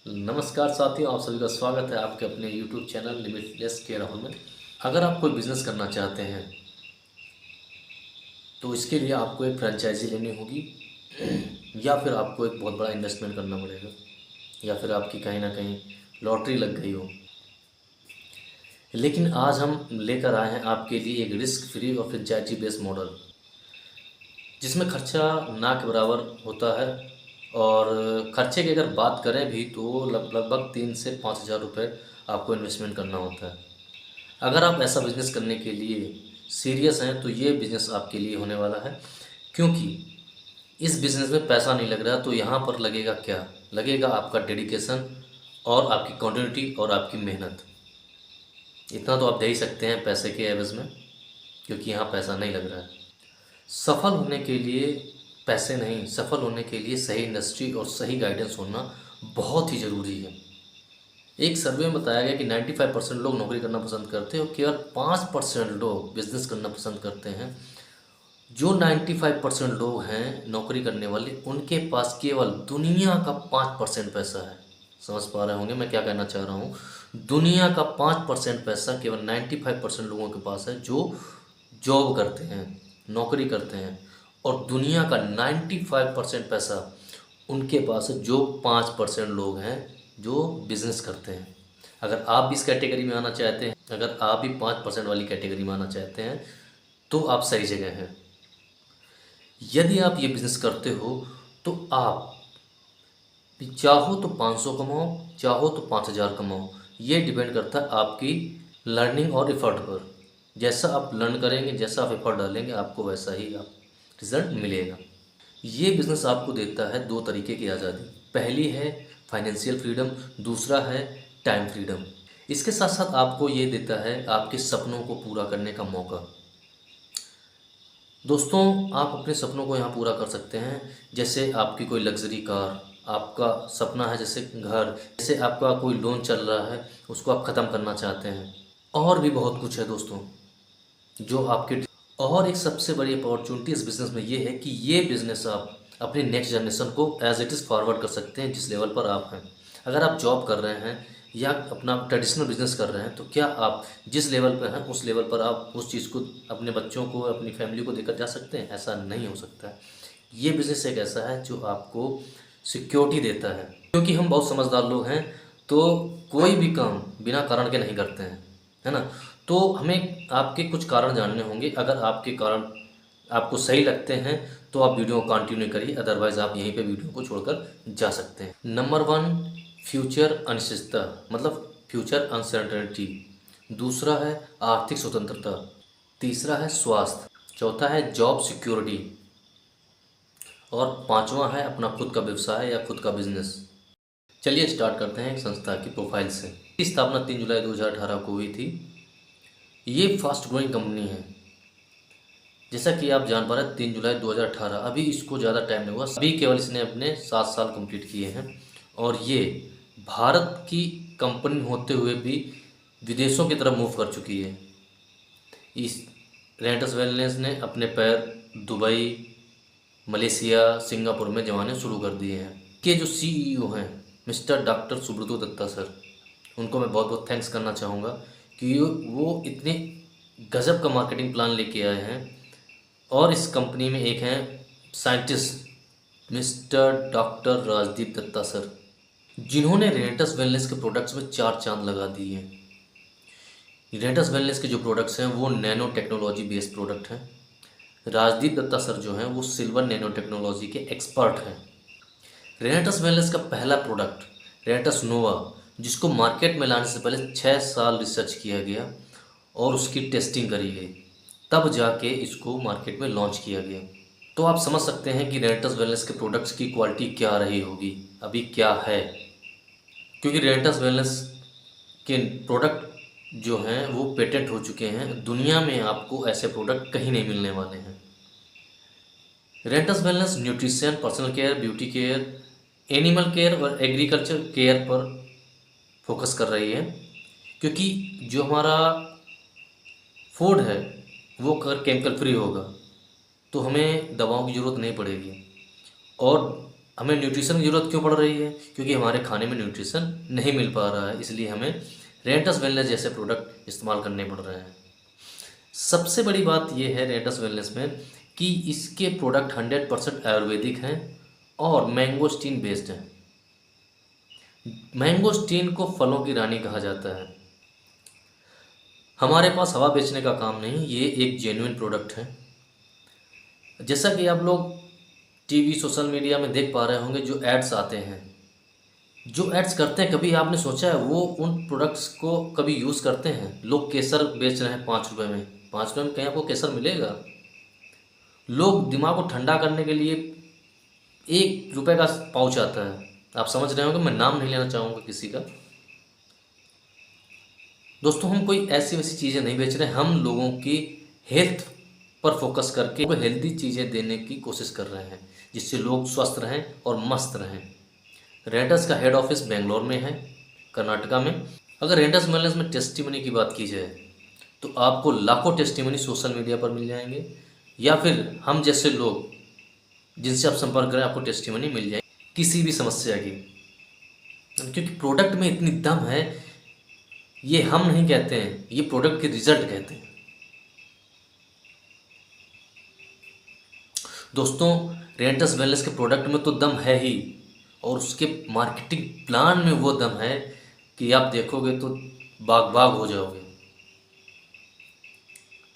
नमस्कार साथियों, आप सभी का स्वागत है आपके अपने YouTube चैनल लिमिटलेस के राहुल में। अगर आप कोई बिज़नेस करना चाहते हैं तो इसके लिए आपको एक फ्रेंचाइजी लेनी होगी या फिर आपको एक बहुत बड़ा इन्वेस्टमेंट करना पड़ेगा, या फिर आपकी कहीं ना कहीं लॉटरी लग गई हो। लेकिन आज हम लेकर आए हैं आपके लिए एक रिस्क फ्री और फ्रेंचाइजी बेस्ड मॉडल, जिसमें खर्चा ना के बराबर होता है। और खर्चे की अगर बात करें भी तो लगभग 3 से 5 हज़ार रुपये आपको इन्वेस्टमेंट करना होता है। अगर आप ऐसा बिज़नेस करने के लिए सीरियस हैं तो ये बिज़नेस आपके लिए होने वाला है, क्योंकि इस बिज़नेस में पैसा नहीं लग रहा। तो यहाँ पर लगेगा क्या? लगेगा आपका डेडिकेशन और आपकी कंटिन्यूटी और आपकी मेहनत। इतना तो आप दे ही सकते हैं पैसे के एवज़ में, क्योंकि यहाँ पैसा नहीं लग रहा है। सफल होने के लिए पैसे नहीं, सफल होने के लिए सही इंडस्ट्री और सही गाइडेंस होना बहुत ही ज़रूरी है। एक सर्वे में बताया गया कि 95% लोग नौकरी करना पसंद करते हैं और केवल 5% लोग बिजनेस करना पसंद करते हैं। जो 95% लोग हैं नौकरी करने वाले, उनके पास केवल दुनिया का 5% पैसा है। समझ पा रहे होंगे मैं क्या कहना चाह रहा हूँ। दुनिया का 5% पैसा केवल 95% लोगों के पास है जो जॉब करते हैं, नौकरी करते हैं। और दुनिया का 95% पैसा उनके पास है जो 5% लोग हैं जो बिज़नेस करते हैं। अगर आप भी इस कैटेगरी में आना चाहते हैं, अगर आप भी 5% वाली कैटेगरी में आना चाहते हैं, तो आप सही जगह हैं। यदि आप ये बिज़नेस करते हो तो आप चाहो तो 500 कमाओ, चाहो तो 5,000 कमाओ। ये डिपेंड करता है आपकी लर्निंग और एफर्ट पर। जैसा आप लर्न करेंगे, जैसा आप एफर्ट डालेंगे, आपको वैसा ही आप रिज़ल्ट मिलेगा। ये बिज़नेस आपको देता है दो तरीके की आज़ादी। पहली है फाइनेंशियल फ्रीडम, दूसरा है टाइम फ्रीडम। इसके साथ साथ आपको ये देता है आपके सपनों को पूरा करने का मौका। दोस्तों, आप अपने सपनों को यहाँ पूरा कर सकते हैं। जैसे आपकी कोई लग्जरी कार, आपका सपना है जैसे घर, जैसे आपका कोई लोन चल रहा है उसको आप ख़त्म करना चाहते हैं। और भी बहुत कुछ है दोस्तों जो आपके। और एक सबसे बड़ी अपॉर्चुनिटी इस बिज़नेस में ये है कि ये बिज़नेस आप अपने नेक्स्ट जनरेशन को एज इट इज़ फॉरवर्ड कर सकते हैं जिस लेवल पर आप हैं। अगर आप जॉब कर रहे हैं या अपना ट्रेडिशनल बिज़नेस कर रहे हैं, तो क्या आप जिस लेवल पर हैं उस लेवल पर आप उस चीज़ को अपने बच्चों को, अपनी फैमिली को देकर जा सकते हैं? ऐसा नहीं हो सकता है। ये बिज़नेस एक ऐसा है जो आपको सिक्योरिटी देता है, क्योंकि हम बहुत समझदार लोग हैं तो कोई भी काम बिना कारण के नहीं करते हैं, है ना। तो हमें आपके कुछ कारण जानने होंगे। अगर आपके कारण आपको सही लगते हैं तो आप वीडियो को कंटिन्यू करिए, अदरवाइज़ आप यहीं पे वीडियो को छोड़कर जा सकते हैं। नंबर वन, फ्यूचर अनिश्चितता, मतलब फ्यूचर अनसर्टेनिटी। दूसरा है आर्थिक स्वतंत्रता। तीसरा है स्वास्थ्य। चौथा है जॉब सिक्योरिटी। और पांचवा है अपना खुद का व्यवसाय या खुद का बिजनेस। चलिए स्टार्ट करते हैं एक संस्था की प्रोफाइल से। इसकी स्थापना 3 जुलाई 2018 को हुई थी। ये फास्ट ग्रोइंग कंपनी है। जैसा कि आप जान पा रहे हैं 3 जुलाई 2018, अभी इसको ज़्यादा टाइम नहीं हुआ, अभी केवल इसने अपने 7 साल कंप्लीट किए हैं। और ये भारत की कंपनी होते हुए भी विदेशों की तरफ मूव कर चुकी है। इस रेंटस वेलनेस ने अपने पैर दुबई, मलेशिया, सिंगापुर में जमाने शुरू कर दिए हैं। के जो सीईओ हैं mister doctor Subrato Datta sir, उनको मैं बहुत बहुत थैंक्स करना चाहूँगा कि वो इतने गज़ब का मार्केटिंग प्लान लेके आए हैं। और इस कंपनी में एक हैं scientist mister doctor Rajdeep Datta sir, जिन्होंने रेनेटस वेलनेस के प्रोडक्ट्स में 4 चांद लगा दिए हैं। रेनेटस वेलनेस के जो प्रोडक्ट्स हैं वो नैनो टेक्नोलॉजी बेस्ड प्रोडक्ट हैं। राजदीप दत्ता सर जो हैं वो सिल्वर नैनो टेक्नोलॉजी के एक्सपर्ट हैं। रेनेटस वेलनेस का पहला प्रोडक्ट रेनेटस नोवा, जिसको मार्केट में लाने से पहले 6 साल रिसर्च किया गया और उसकी टेस्टिंग करी गई, तब जाके इसको मार्केट में लॉन्च किया गया। तो आप समझ सकते हैं कि रेनेटस वेलनेस के प्रोडक्ट्स की क्वालिटी क्या रही होगी, अभी क्या है। क्योंकि रेनेटस वेलनेस के प्रोडक्ट जो हैं वो पेटेंट हो चुके हैं। दुनिया में आपको ऐसे प्रोडक्ट कहीं नहीं मिलने वाले हैं। रेंटस wellness nutrition, personal care, beauty care, animal care और एग्रीकल्चर केयर पर फोकस कर रही है। क्योंकि जो हमारा फूड है वो अगर केमिकल फ्री होगा तो हमें दवाओं की ज़रूरत नहीं पड़ेगी। और हमें न्यूट्रिशन की ज़रूरत क्यों पड़ रही है? क्योंकि हमारे खाने में न्यूट्रिशन नहीं मिल पा रहा है, इसलिए हमें रेंटस वेलनेस जैसे प्रोडक्ट इस्तेमाल करने पड़ रहे हैं। सबसे बड़ी बात यह है रेंटस वेलनेस में कि इसके प्रोडक्ट 100% आयुर्वेदिक हैं और मैंगोस्टीन बेस्ड हैं। मैंगोस्टीन को फलों की रानी कहा जाता है। हमारे पास हवा बेचने का काम नहीं, ये एक जेन्युइन प्रोडक्ट है। जैसा कि आप लोग टीवी सोशल मीडिया में देख पा रहे होंगे, जो एड्स आते हैं, जो एड्स करते हैं, कभी आपने सोचा है वो उन प्रोडक्ट्स को कभी यूज़ करते हैं? लोग केसर बेच रहे हैं 5 रुपये में, 5 रुपये में कहीं आपको केसर मिलेगा? लोग दिमाग को ठंडा करने के लिए 1 रुपये का पाउच आता है, आप समझ रहे होंगे, मैं नाम नहीं लेना चाहूँगा किसी का। दोस्तों, हम कोई ऐसी वैसी चीज़ें नहीं बेच रहे, हम लोगों की हेल्थ पर फोकस करके उनको हेल्दी चीज़ें देने की कोशिश कर रहे हैं, जिससे लोग स्वस्थ रहें और मस्त रहें। रेंटस का हेड ऑफिस बेंगलोर में है, कर्नाटका में। अगर रेंटस वेलनेस में टेस्टिमनी की बात की जाए तो आपको लाखों टेस्टिमनी सोशल मीडिया पर मिल जाएंगे, या फिर हम जैसे लोग जिनसे आप संपर्क करें, आपको टेस्टिमनी मिल जाएगी किसी भी समस्या की। क्योंकि प्रोडक्ट में इतनी दम है, ये हम नहीं कहते हैं, ये प्रोडक्ट के रिजल्ट कहते हैं। दोस्तों, रेंटस वेलनेस के प्रोडक्ट में तो दम है ही, और उसके मार्केटिंग प्लान में वो दम है कि आप देखोगे तो बाग बाग हो जाओगे।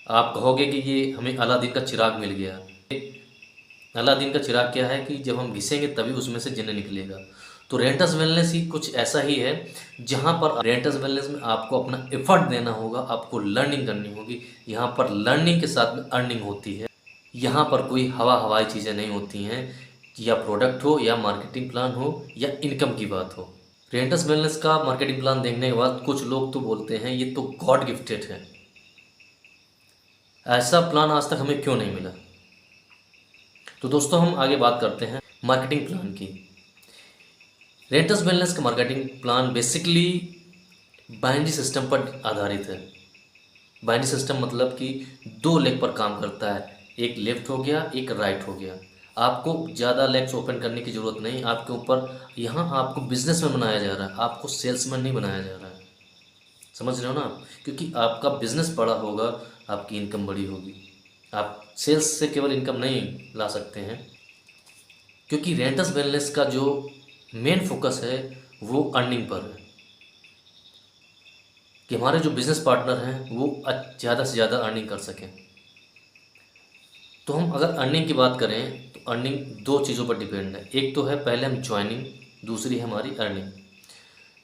आप कहोगे कि ये हमें अलादीन का चिराग मिल गया। अलादीन का चिराग क्या है कि जब हम घिसेंगे तभी उसमें से जिन्न निकलेगा। तो रेंटस वेलनेस ही कुछ ऐसा ही है, जहाँ पर रेंटस वेलनेस में आपको अपना एफर्ट देना होगा, आपको लर्निंग करनी होगी। यहाँ पर लर्निंग के साथ में अर्निंग होती है। यहाँ पर कोई हवाई चीज़ें नहीं होती हैं, या प्रोडक्ट हो, या मार्केटिंग प्लान हो, या इनकम की बात हो। रेंटस वेलनेस का मार्केटिंग प्लान देखने के बाद कुछ लोग तो बोलते हैं ये तो गॉड गिफ्टेड है, ऐसा प्लान आज तक हमें क्यों नहीं मिला? तो दोस्तों, हम आगे बात करते हैं मार्केटिंग प्लान की। रेंटस वेलनेस का marketing plan basically binary system पर आधारित है। बाइनरी सिस्टम मतलब कि 2 लेग पर काम करता है, एक लेफ्ट हो गया, एक राइट हो गया। आपको ज़्यादा लेग्स ओपन करने की ज़रूरत नहीं, आपके ऊपर यहाँ आपको बिजनेसमैन बनाया जा रहा है, आपको सेल्समैन नहीं बनाया जा रहा है। समझ रहे हो ना आप? क्योंकि आपका बिजनेस बड़ा होगा, आपकी इनकम बड़ी होगी। आप सेल्स से केवल इनकम नहीं ला सकते हैं, क्योंकि रेंटस वेलनेस का जो मेन फोकस है वो अर्निंग पर है, कि हमारे जो बिज़नेस पार्टनर हैं वो ज़्यादा से ज़्यादा अर्निंग कर सकें। तो हम अगर अर्निंग की बात करें तो अर्निंग 2 चीज़ों पर डिपेंड है। एक तो है पहले हम ज्वाइनिंग, दूसरी है हमारी अर्निंग।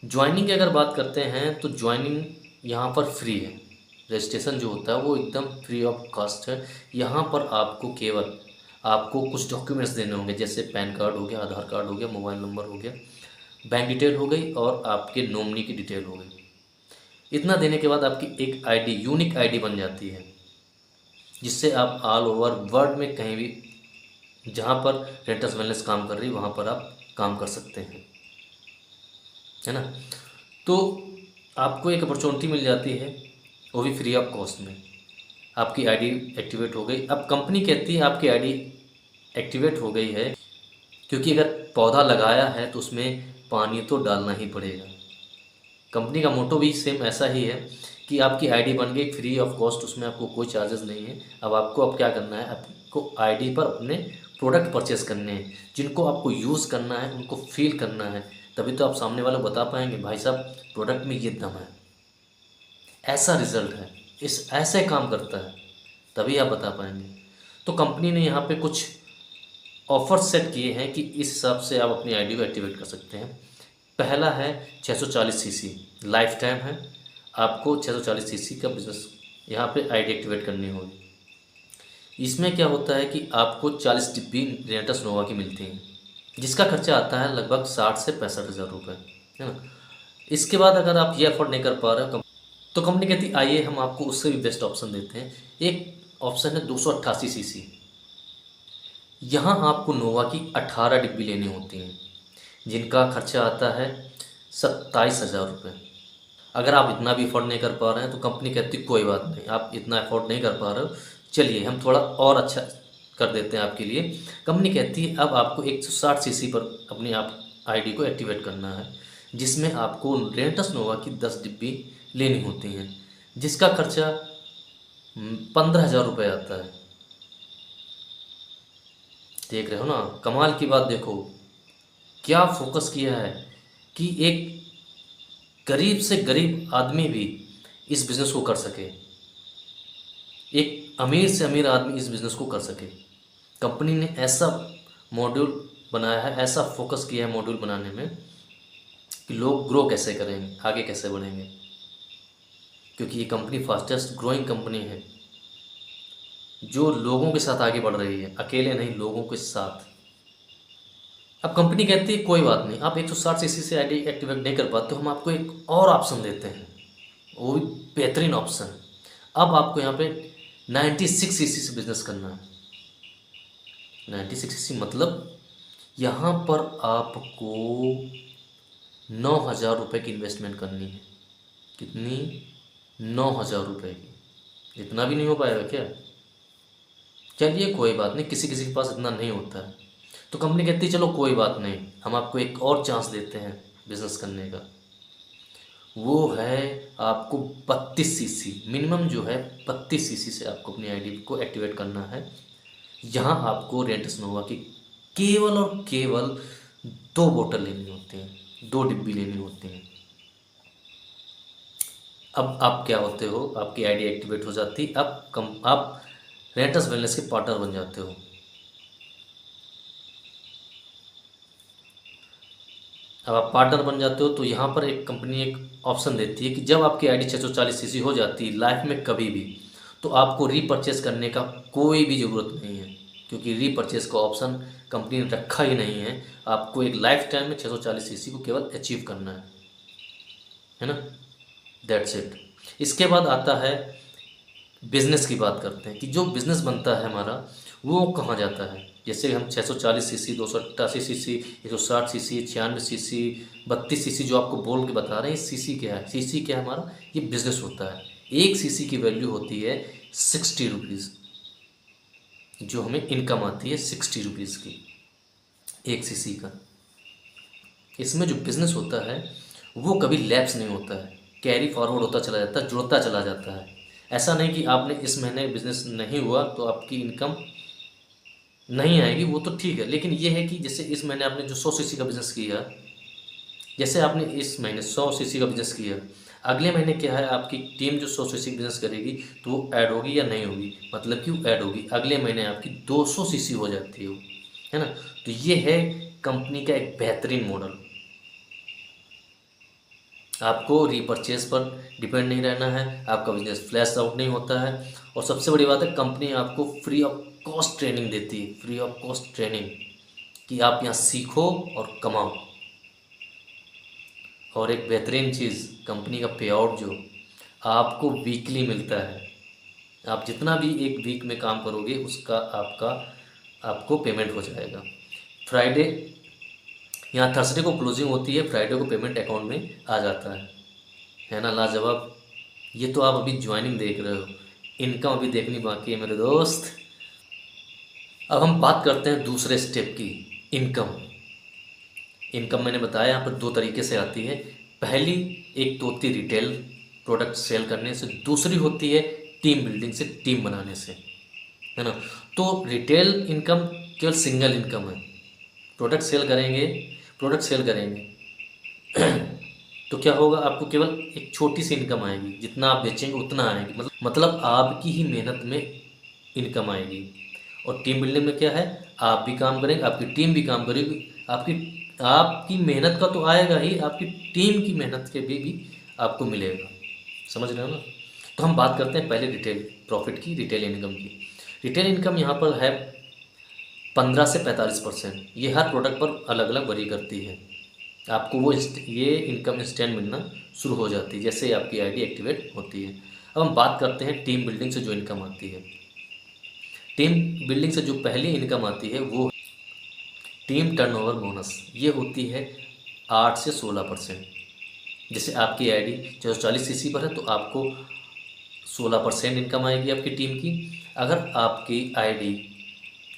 ज्वाइनिंग की अगर बात करते हैं तो ज्वाइनिंग यहाँ पर फ्री है। रजिस्ट्रेशन जो होता है वो एकदम फ्री ऑफ कॉस्ट है। यहाँ पर आपको केवल आपको कुछ डॉक्यूमेंट्स देने होंगे, जैसे पैन कार्ड हो गया, आधार कार्ड हो गया, मोबाइल नंबर हो गया, बैंक डिटेल हो गई, और आपके नॉमिनी की डिटेल हो गई। इतना देने के बाद आपकी एक आईडी, यूनिक आईडी बन जाती है, जिससे आप ऑल ओवर वर्ल्ड में कहीं भी जहाँ पर रेंटस वेलनेस काम कर रही है वहाँ पर आप काम कर सकते हैं, है ना। तो आपको एक अपॉर्चुनिटी मिल जाती है, वो भी फ्री ऑफ कॉस्ट में। आपकी आईडी एक्टिवेट हो गई। अब कंपनी कहती है आपकी आईडी एक्टिवेट हो गई है, क्योंकि अगर पौधा लगाया है तो उसमें पानी तो डालना ही पड़ेगा। कंपनी का मोटो भी सेम ऐसा ही है कि आपकी आईडी बन गई फ्री ऑफ कॉस्ट, उसमें आपको कोई चार्जेस नहीं है। अब क्या करना है, आपको आईडी पर अपने प्रोडक्ट परचेस करने हैं, जिनको आपको यूज़ करना है, उनको फील करना है, तभी तो आप सामने वालों को बता पाएंगे भाई साहब प्रोडक्ट में ये दम है, ऐसा रिज़ल्ट है, इस ऐसे काम करता है, तभी आप बता पाएंगे। तो कंपनी ने यहाँ पे कुछ ऑफर सेट किए हैं कि इस हिसाब से आप अपनी आईडी को एक्टिवेट कर सकते हैं। पहला है 640 सीसी, लाइफ टाइम है। आपको 640 सीसी का बिजनेस यहाँ पे आईडी एक्टिवेट करनी होगी। इसमें क्या होता है कि आपको 40 डिब्बी रेंटस नोवा की मिलती हैं, जिसका खर्चा आता है लगभग 60 से 65 हज़ार रुपये, है ना। इसके बाद अगर आप ये अफोर्ड नहीं कर पा रहे हो तो कंपनी कहती आइए हम आपको उससे भी बेस्ट ऑप्शन देते हैं। एक ऑप्शन है 288 सीसी। यहाँ आपको नोवा की 18 डिब्बी लेनी होती हैं, जिनका खर्चा आता है 27 हज़ार रुपये। अगर आप इतना भी अफोर्ड नहीं कर पा रहे हैं तो कंपनी कहती कोई बात नहीं, आप इतना अफोर्ड नहीं कर पा रहे हो, चलिए हम थोड़ा और अच्छा कर देते हैं आपके लिए। कंपनी कहती है अब आपको 160 सीसी पर अपनी आप आईडी को एक्टिवेट करना है, जिसमें आपको रेंटस नोवा की 10 डिब्बी लेनी होती हैं, जिसका खर्चा 15,000 रुपये आता है। देख रहे हो ना, कमाल की बात देखो, क्या फोकस किया है कि एक गरीब से गरीब आदमी भी इस बिज़नेस को कर सके, एक अमीर से अमीर आदमी इस बिज़नेस को कर सके। कंपनी ने ऐसा मॉड्यूल बनाया है, ऐसा फोकस किया है मॉड्यूल बनाने में कि लोग ग्रो कैसे करेंगे, आगे कैसे बढ़ेंगे, क्योंकि ये कंपनी फास्टेस्ट ग्रोइंग कंपनी है जो लोगों के साथ आगे बढ़ रही है, अकेले नहीं, लोगों के साथ। अब कंपनी कहती है कोई बात नहीं, आप 160 सीसी से आईडी एक्टिवेट नहीं कर पाते, तो हम आपको एक और ऑप्शन देते हैं, वो भी बेहतरीन ऑप्शन। अब आपको यहाँ पे 96 सीसी से बिजनेस करना है। 96 सीसी मतलब यहाँ पर आपको 9,000 रुपये की इन्वेस्टमेंट करनी है। कितनी? 9,000 रुपये की। इतना भी नहीं हो पाएगा क्या? चलिए कोई बात नहीं, किसी किसी के पास इतना नहीं होता है, तो कंपनी कहती है चलो कोई बात नहीं, हम आपको एक और चांस देते हैं बिज़नेस करने का। वो है आपको 32 सीसी, मिनिमम जो है 32 सीसी से आपको अपनी आईडी को एक्टिवेट करना है। यहाँ आपको रेंटस नोवा की केवल और केवल 2 बोतल लेनी होती हैं, 2 डिब्बी लेनी होती हैं। अब आप क्या होते हो, आपकी आईडी एक्टिवेट हो जाती, अब आप रेंटस वेलनेस के पार्टनर बन जाते हो। अब आप पार्टनर बन जाते हो तो यहाँ पर एक कंपनी एक ऑप्शन देती है कि जब आपकी आईडी 640 सीसी हो जाती है लाइफ में कभी भी, तो आपको रीपरचेस करने का कोई भी ज़रूरत नहीं है, क्योंकि रीपरचेस का ऑप्शन कंपनी ने रखा ही नहीं है। आपको एक लाइफ टाइम में 640 सीसी को केवल अचीव करना है ना, दैट्स इट। इसके बाद आता है बिज़नेस की बात करते हैं कि जो बिज़नेस बनता है हमारा वो कहाँ जाता है। जैसे हम 640 CC, 288 CC, 160 CC, 96 CC, 32 CC जो आपको बोल के बता रहे हैं, सीसी क्या है? सीसी क्या है हमारा? ये बिज़नेस होता है। एक सीसी की वैल्यू होती है 60 रुपीज़, जो हमें इनकम आती है 60 रुपीज़ की एक सीसी का। इसमें जो बिज़नेस होता है वो कभी लैप्स नहीं होता है, कैरी फॉरवर्ड होता चला जाता है, जुड़ता चला जाता है। ऐसा नहीं कि आपने इस महीने बिज़नेस नहीं हुआ तो आपकी इनकम नहीं आएगी, वो तो ठीक है, लेकिन ये है कि जैसे इस महीने आपने जो 100 सीसी का बिज़नेस किया, जैसे आपने इस महीने 100 सीसी का बिज़नेस किया, अगले महीने क्या है आपकी टीम जो 100 सीसी बिज़नेस करेगी तो वो ऐड होगी या नहीं होगी? मतलब कि वो ऐड होगी, अगले महीने आपकी 200 सीसी हो जाती है वो, है ना। तो ये है कंपनी का एक बेहतरीन मॉडल। आपको रीपरचेज पर डिपेंड नहीं रहना है, आपका बिजनेस फ्लैश आउट नहीं होता है, और सबसे बड़ी बात है कंपनी आपको फ्री ऑफ कॉस्ट ट्रेनिंग देती है, फ्री ऑफ कॉस्ट ट्रेनिंग, कि आप यहाँ सीखो और कमाओ। और एक बेहतरीन चीज़, कंपनी का पे आउट जो आपको वीकली मिलता है, आप जितना भी एक वीक में काम करोगे उसका आपको पेमेंट हो जाएगा। फ्राइडे, यहाँ थर्सडे को क्लोजिंग होती है, फ्राइडे को पेमेंट अकाउंट में आ जाता है ना। लाजवाब। ये तो आप अभी ज्वाइनिंग देख रहे हो, इनकम अभी देखनी बाकी है मेरे दोस्त। अब हम बात करते हैं दूसरे स्टेप की, इनकम। इनकम मैंने बताया यहाँ पर 2 तरीके से आती है। पहली एक तो होती है रिटेल प्रोडक्ट सेल करने से, दूसरी होती है टीम बिल्डिंग से, टीम बनाने से, है ना। तो रिटेल इनकम केवल सिंगल इनकम है, प्रोडक्ट सेल करेंगे, तो क्या होगा, आपको केवल एक छोटी सी इनकम आएगी, जितना आप बेचेंगे उतना आएगी, मतलब आपकी ही मेहनत में इनकम आएगी। और टीम बिल्डिंग में क्या है, आप भी काम करेंगे, आपकी टीम भी काम करेगी, आपकी मेहनत का तो आएगा ही, आपकी टीम की मेहनत के भी आपको मिलेगा। समझ रहे हो ना। तो हम बात करते हैं पहले रिटेल प्रॉफिट की, रिटेल इनकम की। रिटेल इनकम यहाँ पर है 15 से 45%। ये हर प्रोडक्ट पर अलग अलग वरी करती है। आपको ये इनकम इंस्टेंट मिलना शुरू हो जाती है जैसे ही आपकी आईडी एक्टिवेट होती है। अब हम बात करते हैं टीम बिल्डिंग से जो इनकम आती है। टीम बिल्डिंग से जो पहली इनकम आती है वो टीम टर्नओवर बोनस। ये होती है 8 से 16%। जैसे आपकी आईडी 440 सीसी पर है तो आपको 16% इनकम आएगी आपकी टीम की। अगर आपकी आईडी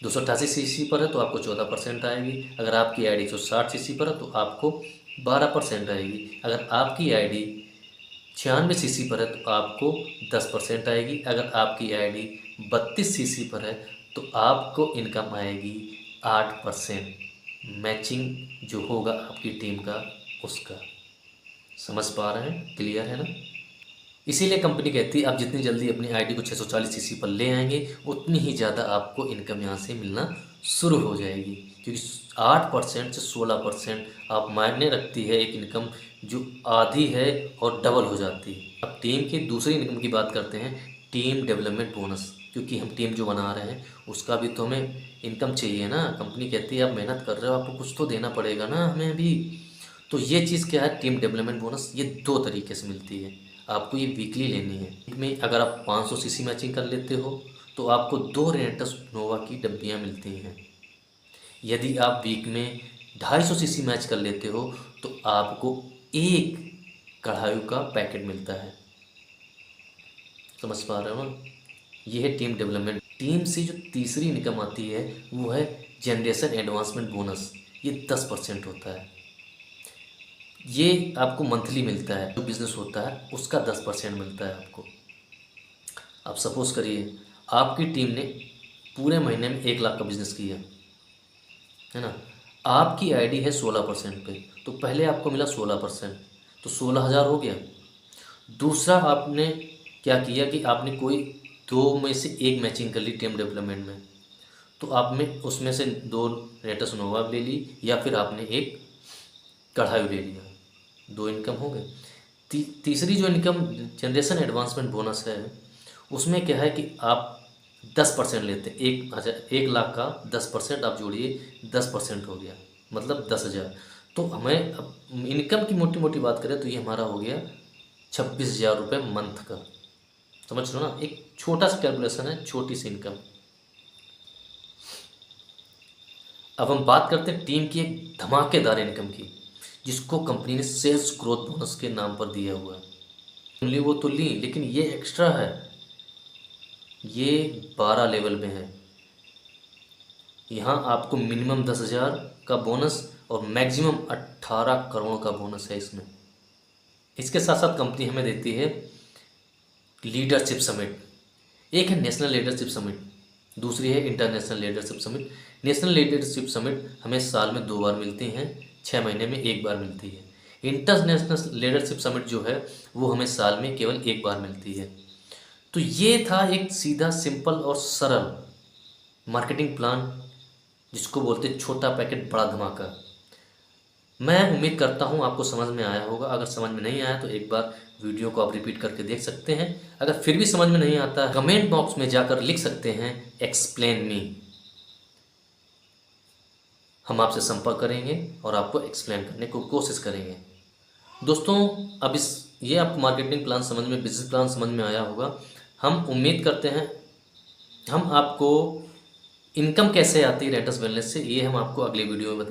288 सीसी पर है तो आपको 14% आएगी। अगर आपकी आईडी 160 सीसी पर है तो आपको 12% आएगी। अगर आपकी आईडी 96 सीसी पर है तो आपको 10% आएगी। अगर आपकी आईडी 32 सीसी पर है तो आपको इनकम आएगी 8%। मैचिंग जो होगा आपकी टीम का उसका। समझ पा रहे हैं? क्लियर है ना? इसीलिए कंपनी कहती है आप जितनी जल्दी अपनी आईडी को 640 सीसी पर ले आएंगे उतनी ही ज़्यादा आपको इनकम यहाँ से मिलना शुरू हो जाएगी, क्योंकि 8% से 16% आप मायने रखती है एक इनकम जो आधी है और डबल हो जाती है। अब टीम की दूसरी इनकम की बात करते हैं, टीम डेवलपमेंट बोनस। क्योंकि हम टीम जो बना रहे हैं उसका भी तो हमें इनकम चाहिए ना। कंपनी कहती है आप मेहनत कर रहे हो, आपको कुछ तो देना पड़ेगा ना हमें भी। तो ये चीज़ क्या है, टीम डेवलपमेंट बोनस, ये 2 तरीके से मिलती है। आपको ये वीकली लेनी है। वीक में अगर आप 500 सीसी मैचिंग कर लेते हो तो आपको 2 रेनेटस नोवा की डब्बियाँ मिलती हैं। यदि आप वीक में 250 सीसी मैच कर लेते हो तो आपको 1 कढ़ाई का पैकेट मिलता है। समझ पा रहे हो ना? ये है टीम डेवलपमेंट। टीम से जो तीसरी इनकम आती है वो है जनरेशन एडवांसमेंट बोनस। ये 10% होता है। ये आपको मंथली मिलता है। जो बिज़नेस होता है उसका 10% मिलता है आपको। अब सपोज़ करिए आपकी टीम ने पूरे महीने में 1 लाख का बिज़नेस किया है ना। आपकी आईडी है 16% पे, तो पहले आपको मिला 16%, तो 16,000 हो गया। दूसरा आपने क्या किया कि आपने कोई 2 में से 1 मैचिंग कर ली टीम डेवलपमेंट में, तो आपने उसमें से 2 रेटस नोवा ले ली या फिर आपने 1 कढ़ाई ले लिया। 2 इनकम हो गए। तीसरी जो इनकम जनरेशन एडवांसमेंट बोनस है उसमें क्या है कि आप 10% लेते हैं। 1 लाख का 10% आप जोड़िए, 10% हो गया, मतलब 10,000। तो हमें अब इनकम की मोटी मोटी बात करें तो ये हमारा हो गया 26,000 रुपये मंथ का। समझ लो ना, एक छोटा सा कैलकुलेशन है, छोटी सी इनकम। अब हम बात करते हैं टीम की एक धमाकेदार इनकम की, जिसको कंपनी ने सेल्स ग्रोथ बोनस के नाम पर दिया हुआ है। ली वो तो ली, लेकिन ये एक्स्ट्रा है। ये 12 लेवल में है। यहाँ आपको मिनिमम 10,000 का बोनस और मैक्सिमम 18 करोड़ का बोनस है इसमें। इसके साथ साथ कंपनी हमें देती है लीडरशिप समिट। एक है नेशनल लीडरशिप समिट, दूसरी है international leadership summit. National leadership summit हमें साल में 2 बार मिलती हैं, 6 महीने में 1 बार मिलती है। इंटरनेशनल लीडरशिप समिट जो है वो हमें साल में केवल 1 बार मिलती है। तो ये था एक सीधा, सिंपल और सरल मार्केटिंग प्लान, जिसको बोलते हैं छोटा पैकेट बड़ा धमाका। मैं उम्मीद करता हूँ आपको समझ में आया होगा। अगर समझ में नहीं आया तो एक बार वीडियो को आप रिपीट करके देख सकते हैं। अगर फिर भी समझ में नहीं आता, कमेंट बॉक्स में जाकर लिख सकते हैं एक्सप्लेन मी। हम आपसे संपर्क करेंगे और आपको एक्सप्लेन करने को कोशिश करेंगे। दोस्तों, अब ये आपको मार्केटिंग प्लान समझ में, बिजनेस प्लान समझ में आया होगा। हम उम्मीद करते हैं हम आपको इनकम कैसे आती है रेंटस वेलनेस से, ये हम आपको अगले वीडियो में